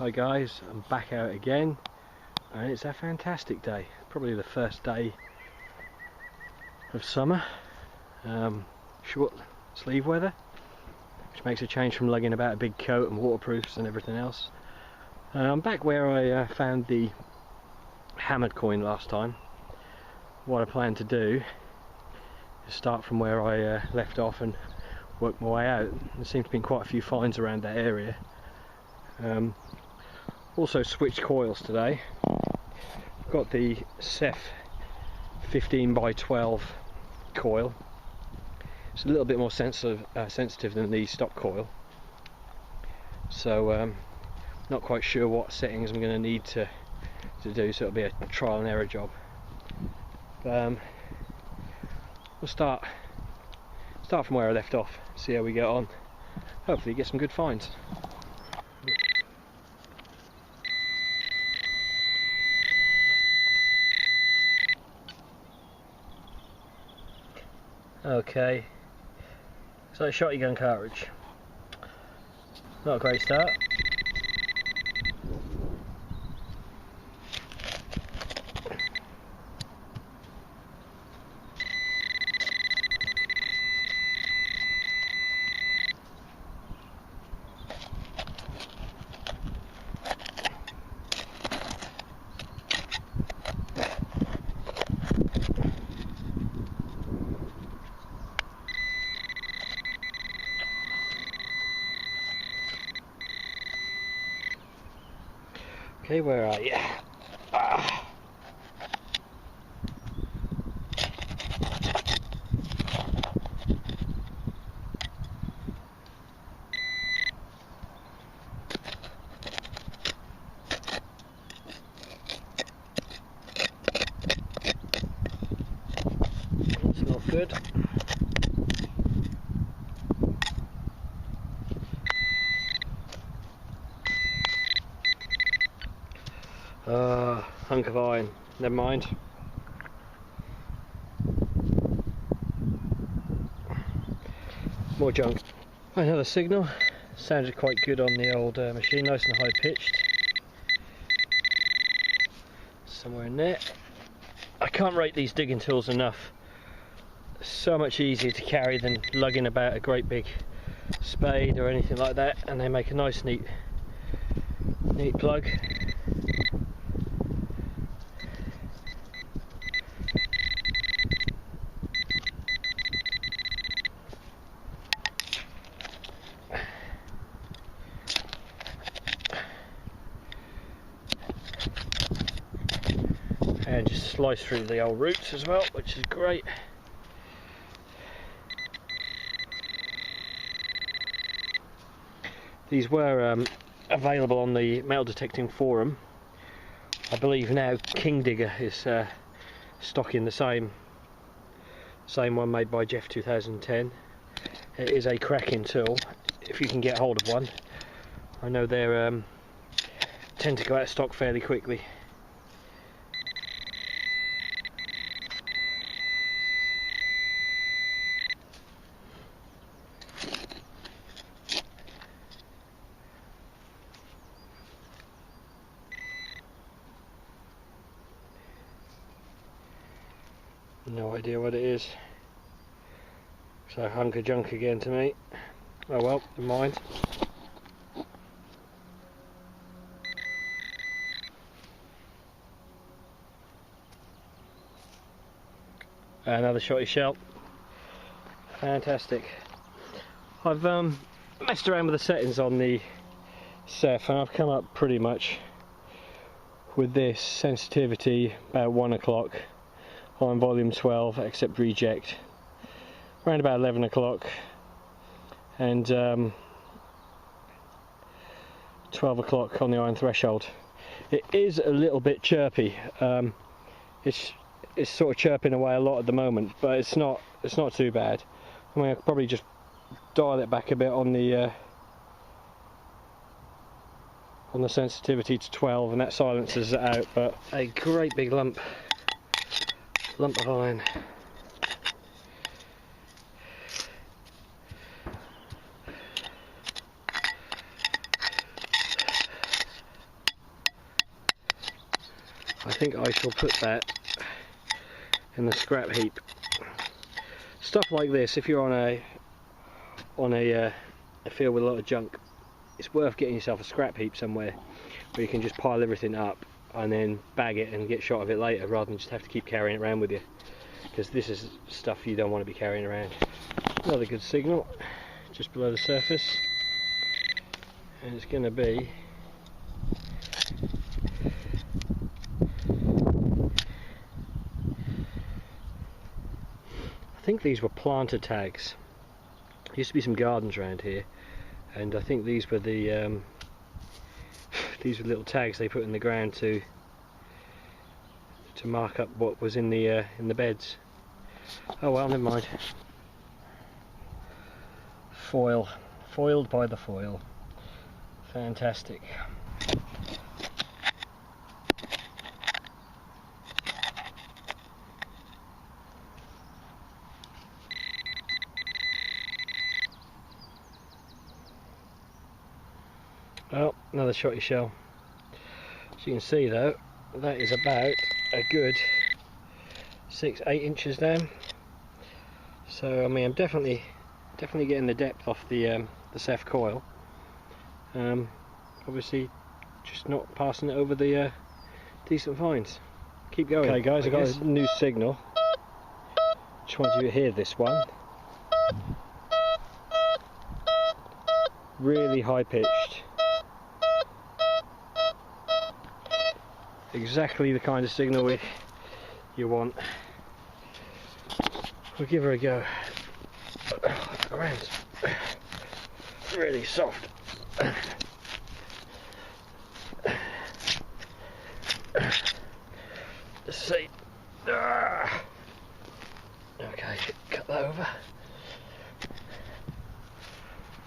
Hi guys, I'm back out again and it's a fantastic day. Probably the first day of summer. Short sleeve weather, which makes a change from lugging about a big coat and waterproofs and everything else. I'm back where I found the hammered coin last time. What I plan to do is start from where I left off and work my way out. There seems to be quite a few finds around that area. Also switched coils today. I've got the Ceph 15x12 coil. It's a little bit more sensitive than the stock coil, so not quite sure what settings I'm going to need to do, so it'll be a trial and error job. We'll start from where I left off, see how we get on. Hopefully get some good finds. Okay, so shotgun cartridge. Not a great start. Okay, where are you? That's not good. Hunk of iron, never mind. More junk. Another signal. Sounded quite good on the old machine, nice and high pitched. Somewhere in there. I can't rate these digging tools enough. So much easier to carry than lugging about a great big spade or anything like that, and they make a nice neat plug. And just slice through the old roots as well, which is great. These were available on the metal detecting forum. I believe now King Digger is stocking the same one made by Jeff 2010. It is a cracking tool if you can get hold of one. I know they tend to go out of stock fairly quickly. No idea what it is. So hunk of junk again to me. Oh well, never mind. Another shotty shell. Fantastic. I've messed around with the settings on the Ceph and I've come up pretty much with this sensitivity about 1 o'clock on volume 12, except reject, around about 11 o'clock, and 12 o'clock on the iron threshold. It is a little bit chirpy. It's sort of chirping away a lot at the moment, but it's not too bad. I mean, I could probably just dial it back a bit on the sensitivity to 12, and that silences it out. But a great big lump of iron. I think I shall put that in the scrap heap. Stuff like this, if you're on a field with a lot of junk, it's worth getting yourself a scrap heap somewhere where you can just pile everything up and then bag it and get shot of it later, rather than just have to keep carrying it around with you, because this is stuff you don't want to be carrying around. Another good signal just below the surface, and it's going to be I think these were planter tags. There used to be some gardens around here, and I think these were the these were little tags they put in the ground to mark up what was in the beds. Oh well, never mind. Foiled by the foil. Fantastic. Well, another shotty shell. As you can see though, that is about a good 6-8 inches down. So I mean, I'm definitely getting the depth off the Ceph coil. Obviously, just not passing it over the decent finds. Keep going. Okay, guys, I've got a new signal. Just want you to hear this one. Really high pitched. Exactly the kind of signal you want. We'll give her a go. Around. Really soft. Let's see. Okay, cut that over.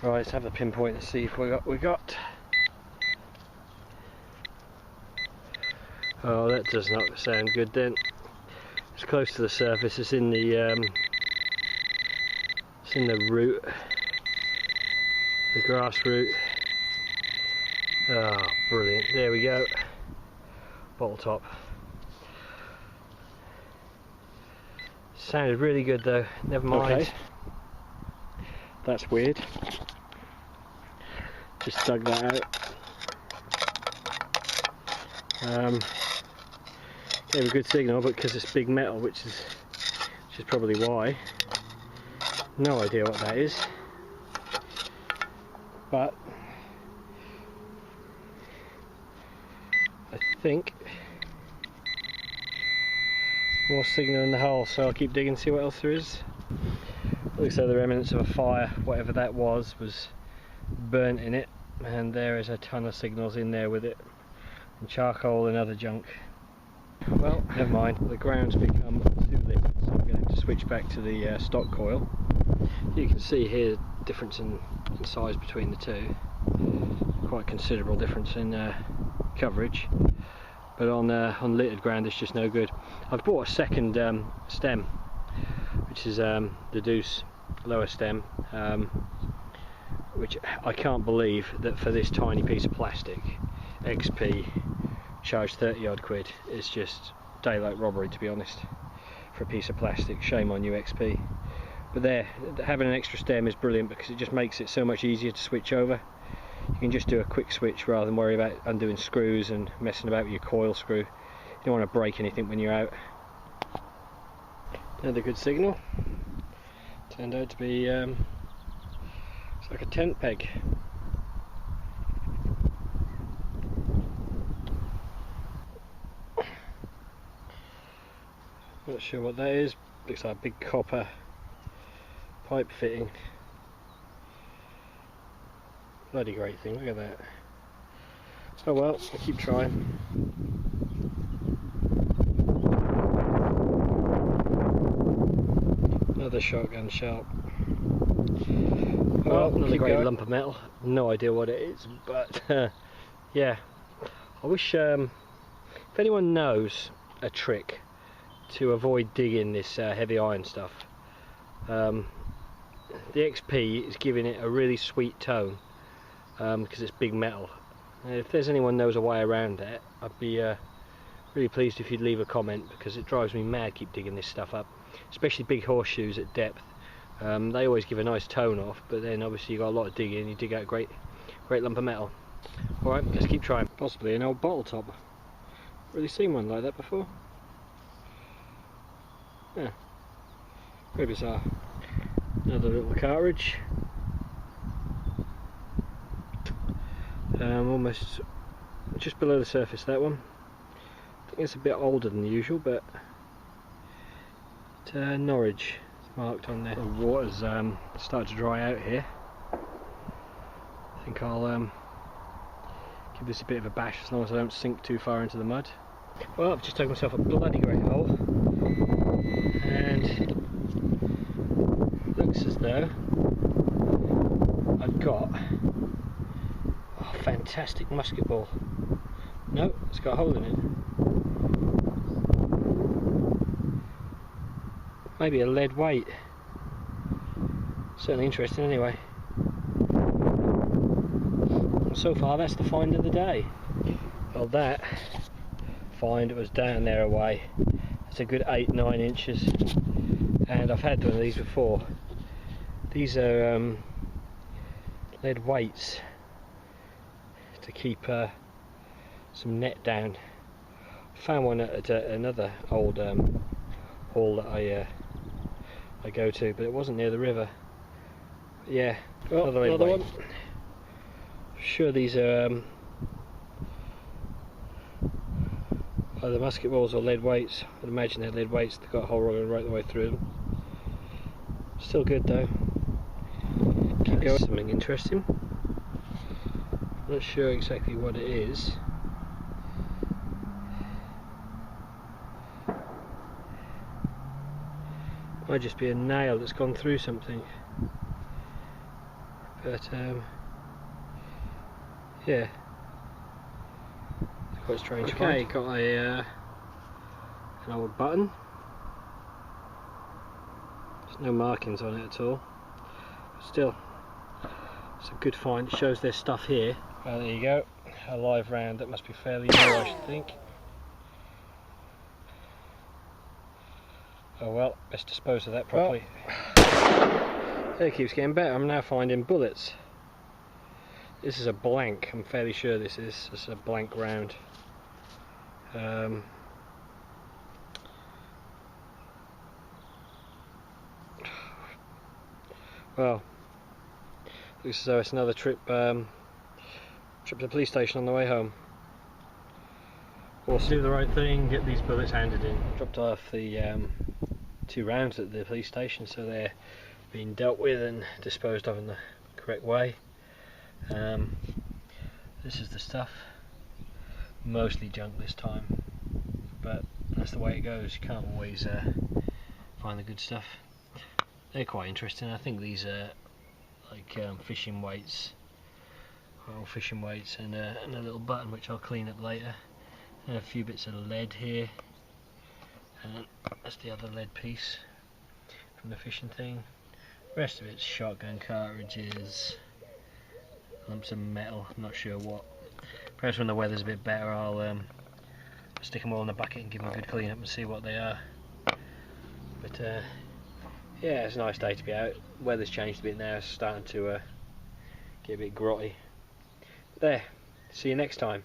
Right, let's have a pinpoint and see if we got. Oh, that does not sound good then. It's close to the surface. It's in the root, the grass root. Oh, brilliant! There we go. Bottle top. Sounded really good though. Never mind. Okay. That's weird. Just dug that out. Gave a good signal, but because it's big metal, which is probably why. No idea what that is, but I think more signal in the hole, so I'll keep digging and see what else there is. Looks like the remnants of a fire, whatever that was burnt in it, and there is a ton of signals in there with it, and charcoal and other junk. Well, never mind, the ground's become too lit, so I'm going to have to switch back to the stock coil. You can see here the difference in size between the two. Quite considerable difference in coverage, but on littered ground it's just no good. I've bought a second stem, which is the Deuce lower stem, which I can't believe that for this tiny piece of plastic XP charged 30 odd quid. It's just daylight robbery, to be honest, for a piece of plastic. Shame on you, XP. But there, having an extra stem is brilliant because it just makes it so much easier to switch over. You can just do a quick switch rather than worry about undoing screws and messing about with your coil screw. You don't want to break anything when you're out. Another good signal. Turned out to be it's like a tent peg. Not sure what that is. Looks like a big copper pipe fitting. Bloody great thing, look at that. Oh well, I'll keep trying. Another shotgun shell. Well, another great lump of metal. No idea what it is, but yeah. I wish if anyone knows a trick to avoid digging this heavy iron stuff. The XP is giving it a really sweet tone because it's big metal. And if there's anyone knows a way around that, I'd be Really pleased if you'd leave a comment, because it drives me mad keep digging this stuff up, especially big horseshoes at depth. They always give a nice tone off, but then obviously you got a lot of digging, you dig out a great lump of metal. Alright, let's keep trying. Possibly an old bottle top. Really seen one like that before. Yeah, very bizarre. Another little cartridge. Almost just below the surface, that one. I think it's a bit older than usual, but Norwich is marked on there. The water's started to dry out here. I think I'll give this a bit of a bash, as long as I don't sink too far into the mud. Well, I've just dug myself a bloody great hole, and looks as though I've got a fantastic musket ball. No, it's got a hole in it. Maybe a lead weight. Certainly interesting anyway. So far that's the find of the day. Well, that find was down there away. It's a good 8-9 inches, and I've had one of these before. These are lead weights to keep some net down. I found one at another old hall that I go to, but it wasn't near the river. But yeah, well, another one. Sure, these are either musket balls or lead weights. I'd imagine they're lead weights. They've got a hole running right the way through them. Still good though. Keep going. Something interesting. I'm not sure exactly what it is. Might just be a nail that's gone through something. But yeah, it's quite strange. Okay, got an old button. There's no markings on it at all. But still, it's a good find. It shows there's stuff here. Well, there you go. A live round that must be fairly new, I should think. Oh well, best dispose of that properly. Well, it keeps getting better. I'm now finding bullets. This is a blank. I'm fairly sure this is a blank round. Well, looks as though it's another trip to the police station on the way home. Awesome. Do the right thing, get these bullets handed in. Dropped off the 2 rounds at the police station, so they're being dealt with and disposed of in the correct way. This is the stuff. Mostly junk this time, but that's the way it goes. You can't always find the good stuff. They're quite interesting. I think these are like fishing weights, old fishing weights, and a little button which I'll clean up later. And a few bits of lead here, and that's the other lead piece from the fishing thing. The rest of it's shotgun cartridges, lumps of metal, I'm not sure what. Perhaps when the weather's a bit better I'll stick them all in a bucket and give them a good clean up and see what they are. But yeah, it's a nice day to be out. Weather's changed a bit now, it's starting to get a bit grotty. But there, see you next time.